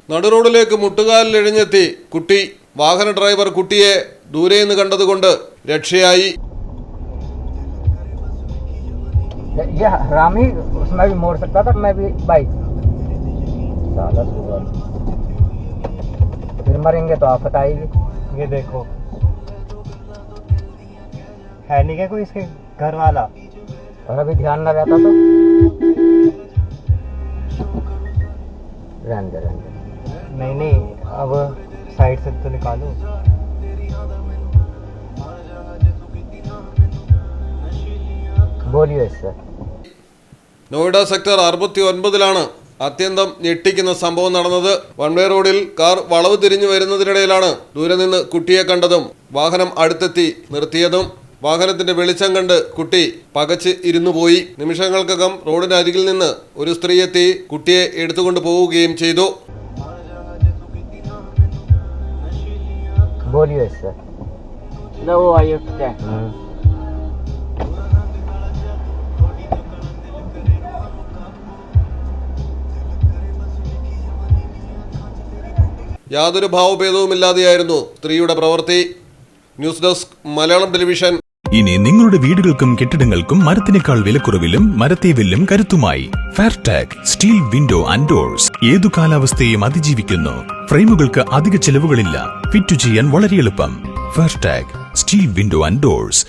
നടുറോഡിലേക്ക് മുട്ടുകാലിലെഴിഞ്ഞെത്തി കുട്ടി. വാഹന ഡ്രൈവർ കുട്ടിയെ ദൂരെ നിന്ന് കണ്ടതുകൊണ്ട് രക്ഷയായി. रामी उसमें भी मोड़ सकता था, मैं भी बाइक फिर मरेंगे तो आफत आएगी। ये देखो है नहीं क्या कोई इसके घर वाला, और अभी ध्यान न रहता तो रहने दे। नहीं अब साइड से तो निकालो। बोलिए सर। നോയിഡ സെക്ടർ 69-ലാണ് അത്യന്തം ഞെട്ടിക്കുന്ന സംഭവം നടന്നത്. വൺവേ റോഡിൽ കാർ വളവ് തിരിഞ്ഞു വരുന്നതിനിടയിലാണ് ദൂരെ നിന്ന് കുട്ടിയെ കണ്ടതും വാഹനം അടുത്തെത്തി നിർത്തിയതും. വാഹനത്തിന്റെ വെളിച്ചം കണ്ട് കുട്ടി പകച്ച് ഇരുന്നുപോയി. നിമിഷങ്ങൾക്കകം റോഡിന് അരികിൽ നിന്ന് ഒരു സ്ത്രീ എത്തി കുട്ടിയെ എടുത്തുകൊണ്ട് പോവുകയും ചെയ്തു. बोलिए सर। യാതൊരു ഭാവഭേദവുമില്ലാതെയായിരുന്നു സ്ത്രീയുടെ പ്രവൃത്തി. News desk Malayalam television. ഇനി നിങ്ങളുടെ വീടുകൾക്കും കെട്ടിടങ്ങൾക്കും മരത്തിനേക്കാൾ വിലക്കുറവിലും മരത്തേവിലും കരുത്തുമായി ഫെയർടാഗ് സ്റ്റീൽ വിൻഡോ ആൻഡ് ഡോർസ് ഏതു കാലാവസ്ഥയും അതിജീവിക്കുന്നു. ഫ്രെയിമുകൾക്ക് അധിക ചെലവുകളില്ല. ഫിറ്റ് ചെയ്യാൻ വളരെ എളുപ്പം. ഫെയർടാഗ് സ്റ്റീൽ വിൻഡോ ആൻഡ് ഡോർസ്.